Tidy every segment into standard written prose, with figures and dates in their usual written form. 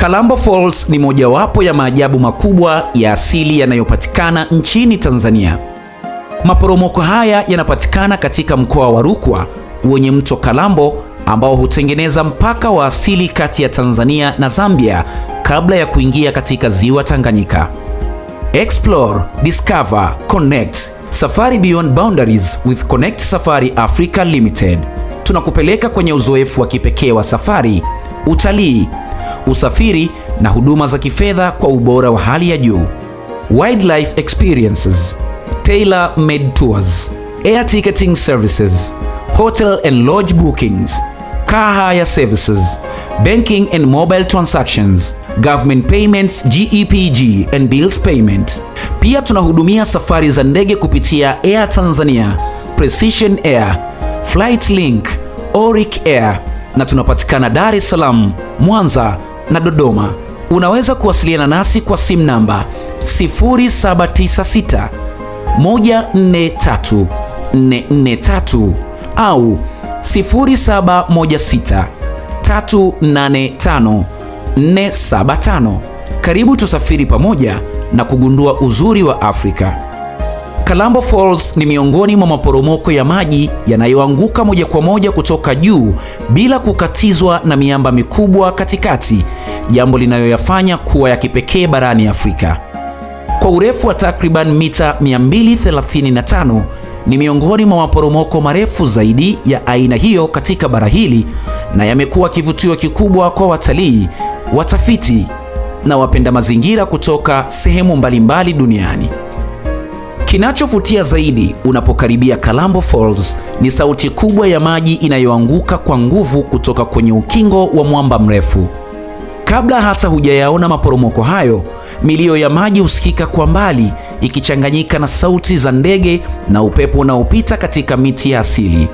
Kalambo Falls ni mojawapo ya maajabu makubwa ya asili yanayopatikana nchini Tanzania. Maporomoko haya yanapatikana katika mkoa wa Rukwa wenye mto Kalambo ambao hutengeneza mpaka wa asili kati ya Tanzania na Zambia kabla ya kuingia katika ziwa Tanganyika. Explore, discover, connect. Safari beyond boundaries with Connect Safari Africa Limited. Tunakupeleka kwenye uzoefu wa kipekee wa safari, utalii, usafiri na huduma za kifedha kwa ubora wa hali ya juu. Wildlife experiences, tailor-made tours, air ticketing services, hotel and lodge bookings, car hire services, banking and mobile transactions, government payments, GEPG and bills payment. Pia tunahudumia safari za ndege kupitia Air Tanzania, Precision Air, Flight Link, Oric Air na tunapatikana Dar es Salaam, Mwanza na Dodoma. Unaweza kuwasiliana nasi kwa simu namba 0796 143 443 au 0716 385 475. Karibu tusafiri pamoja na kugundua uzuri wa Afrika. Kalambo Falls ni miongoni mwa maporomoko ya maji yanayoanguka moja kwa moja kutoka juu bila kukatizwa na miamba mikubwa katikati, jambo linayoyafanya kuwa ya kipekee barani Afrika. Kwa urefu wa takriban mita 235, ni miongoni mwa maporomoko marefu zaidi ya aina hiyo katika bara hili na yamekuwa kivutio kikubwa kwa watalii, watafiti na wapenda mazingira kutoka sehemu mbalimbali duniani. Kinachovutia zaidi unapokaribia Kalambo Falls ni sauti kubwa ya maji inayoanguka kwa nguvu kutoka kwenye ukingo wa mwamba mrefu. Kabla hata hujayaona maporomoko hayo, milio ya maji husikika kwa mbali ikichanganyika na sauti za ndege na upepo unaopita katika miti ya asili.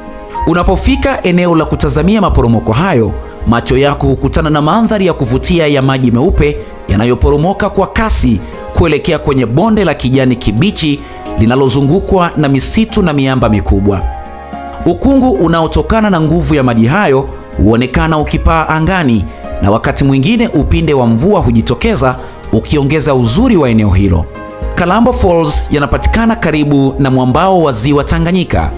Unapofika eneo la kutazamia maporomoko hayo, macho yako hukutana na mandhari ya kuvutia ya maji meupe yanayoporomoka kwa kasi kuelekea kwenye bonde la kijani kibichi linalozungukwa na misitu na miamba mikubwa. Ukungu unaotokana na nguvu ya maji hayo huonekana ukipaa angani, na wakati mwingine upinde wa mvua hujitokeza ukiongeza uzuri wa eneo hilo. Kalambo Falls yanapatikana karibu na mwambao wa ziwa Tanganyika,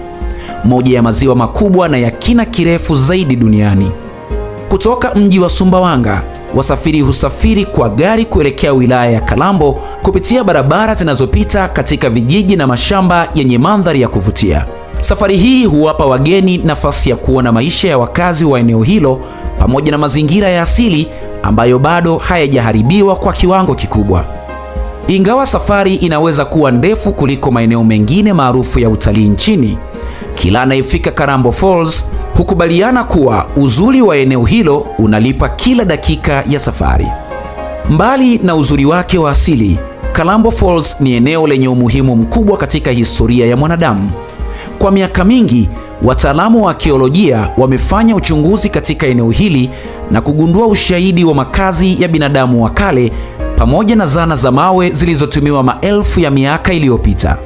moja ya maziwa makubwa na ya kina kirefu zaidi duniani. Kutoka mji wa Sumbawanga, wasafiri husafiri kwa gari kuelekea wilaya ya Kalambo kupitia barabara zinazopita katika vijiji na mashamba yenye mandhari ya kuvutia. Safari hii huwapa wageni nafasi ya kuona maisha ya wakazi wa eneo hilo pamoja na mazingira ya asili ambayo bado hayajaharibiwa kwa kiwango kikubwa. Ingawa safari inaweza kuwa ndefu kuliko maeneo mengine maarufu ya utalii nchini, kila anayefika Kalambo Falls hukubaliana kuwa uzuri wa eneo hilo unalipa kila dakika ya safari. Mbali na uzuri wake wa asili, Kalambo Falls ni eneo lenye umuhimu mkubwa katika historia ya mwanadamu. Kwa miaka mingi, wataalamu wa arkeolojia wamefanya uchunguzi katika eneo hili na kugundua ushahidi wa makazi ya binadamu wa kale pamoja na zana za mawe zilizotumiwa maelfu ya miaka iliyopita.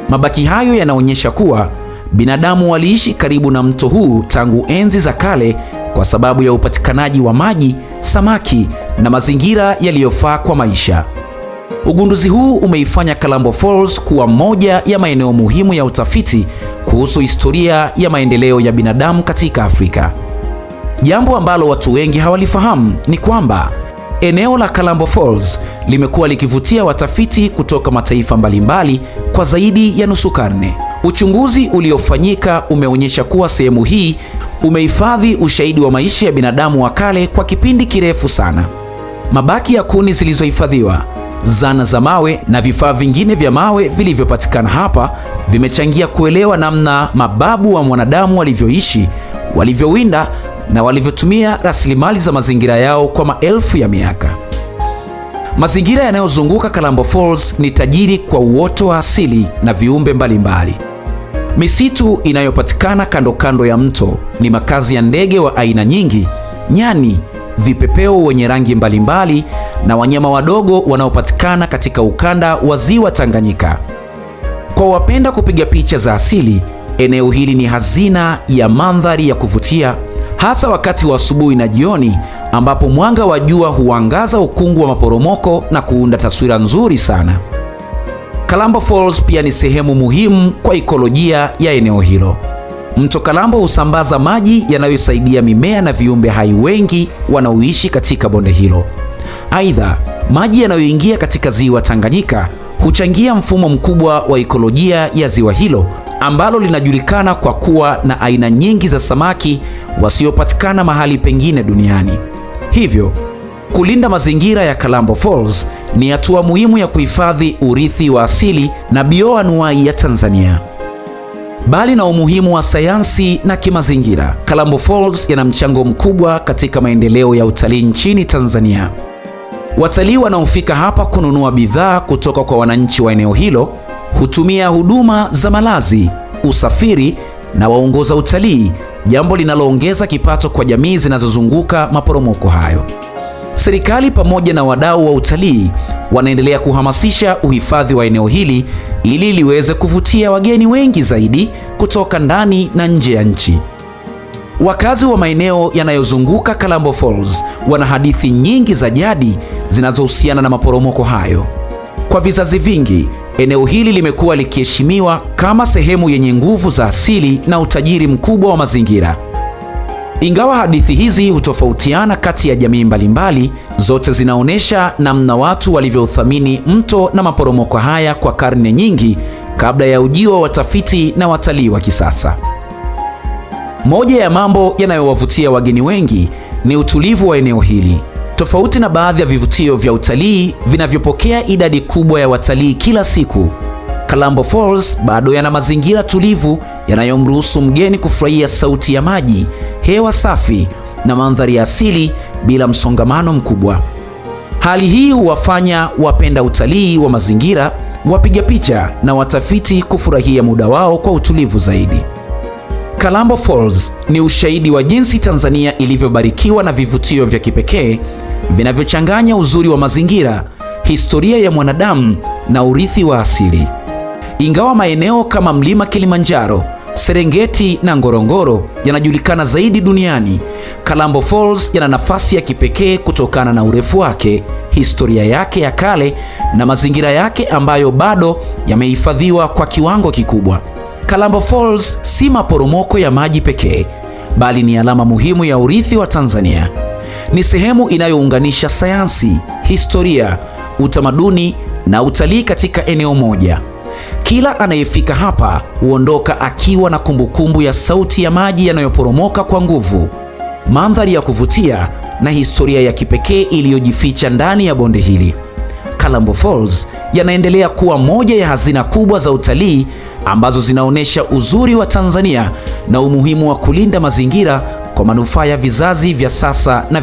Mabaki hayo yanaonyesha kuwa binadamu waliishi karibu na mto huu tangu enzi za kale kwa sababu ya upatikanaji wa maji, samaki na mazingira yaliyofaa kwa maisha. Ugunduzi huu umeifanya Kalambo Falls kuwa moja ya maeneo muhimu ya utafiti kuhusu historia ya maendeleo ya binadamu katika Afrika. Jambo ambalo watu wengi hawalifahamu ni kwamba eneo la Kalambo Falls limekuwa likivutia watafiti kutoka mataifa mbalimbali kwa zaidi ya nusu karne. Uchunguzi uliofanyika umeonyesha kuwa sehemu hii umehifadhi ushahidi wa maisha ya binadamu wa kale kwa kipindi kirefu sana. Mabaki ya kuni zilizohifadhiwa, zana za mawe na vifaa vingine vya mawe vilivyopatikana hapa vimechangia kuelewa namna mababu wa mwanadamu walivyoishi, walivyowinda na walivyotumia rasilimali za mazingira yao kwa maelfu ya miaka. Mazingira yanayozunguka Kalambo Falls ni tajiri kwa uoto wa asili na viumbe mbalimbali. Misitu inayopatikana kando kando ya mto ni makazi ya ndege wa aina nyingi, nyani, vipepeo wenye rangi mbalimbali na wanyama wadogo wanaopatikana katika ukanda wa ziwa Tanganyika. Kwa wapenda kupiga picha za asili, eneo hili ni hazina ya mandhari ya kuvutia, hasa wakati wa asubuhi na jioni ambapo mwanga wa jua huangaza ukungu wa maporomoko na kuunda taswira nzuri sana. Kalambo Falls pia ni sehemu muhimu kwa ekolojia ya eneo hilo. Mto Kalambo husambaza maji yanayosaidia mimea na viumbe hai wengi wanaoishi katika bonde hilo. Aidha, maji yanayoingia katika ziwa Tanganyika huchangia mfumo mkubwa wa ekolojia ya ziwa hilo ambalo linajulikana kwa kuwa na aina nyingi za samaki wasiopatikana mahali pengine duniani. Hivyo, kulinda mazingira ya Kalambo Falls ni hatua muhimu ya kuhifadhi urithi wa asili na bioanuwai ya Tanzania. Bali na umuhimu wa sayansi na kimazingira, Kalambo Falls yana mchango mkubwa katika maendeleo ya utalii nchini Tanzania. Watalii wanaofika hapa kununua bidhaa kutoka kwa wananchi wa eneo hilo hutumia huduma za malazi, usafiri na waongoza utalii, jambo linaloongeza kipato kwa jamii zinazozunguka maporomoko hayo. Serikali pamoja na wadau wa utalii wanaendelea kuhamasisha uhifadhi wa eneo hili ili liweze kuvutia wageni wengi zaidi kutoka ndani na nje ya nchi. Wakazi wa maeneo yanayozunguka Kalambo Falls wana hadithi nyingi za jadi zinazohusiana na maporomoko hayo. Kwa vizazi vingi, eneo hili limekuwa likiheshimiwa kama sehemu yenye nguvu za asili na utajiri mkubwa wa mazingira. Ingawa hadithi hizi hutofautiana kati ya jamii mbalimbali, zote zinaonyesha namna watu walivyouthamini mto na maporomoko haya kwa karne nyingi kabla ya ujio wa watafiti na watalii wa kisasa. Moja ya mambo yanayowavutia wageni wengi ni utulivu wa eneo hili. Tofauti na baadhi ya vivutio vya utalii vinavyopokea idadi kubwa ya watalii kila siku, Kalambo Falls bado yana mazingira tulivu yanayomruhusu mgeni kufurahia sauti ya maji, hewa safi na mandhari ya asili bila msongamano mkubwa. Hali hii huwafanya wapenda utalii wa mazingira, wapiga picha na watafiti kufurahia muda wao kwa utulivu zaidi. Kalambo Falls ni ushahidi wa jinsi Tanzania ilivyobarikiwa na vivutio vya kipekee vinavyochanganya uzuri wa mazingira, historia ya mwanadamu na urithi wa asili. Ingawa maeneo kama Mlima Kilimanjaro, Serengeti na Ngorongoro yanajulikana zaidi duniani, Kalambo Falls yana nafasi ya kipekee kutokana na urefu wake, historia yake ya kale na mazingira yake ambayo bado yamehifadhiwa kwa kiwango kikubwa. Kalambo Falls si maporomoko ya maji pekee, bali ni alama muhimu ya urithi wa Tanzania. Ni sehemu inayounganisha sayansi, historia, utamaduni na utalii katika eneo moja. Kila anayefika hapa huondoka akiwa na kumbukumbu ya sauti ya maji yanayoporomoka kwa nguvu, mandhari ya kuvutia na historia ya kipekee iliyojificha ndani ya bonde hili. Kalambo Falls yanaendelea kuwa moja ya hazina kubwa za utalii ambazo zinaonyesha uzuri wa Tanzania na umuhimu wa kulinda mazingira kwa manufaa ya vizazi vya sasa na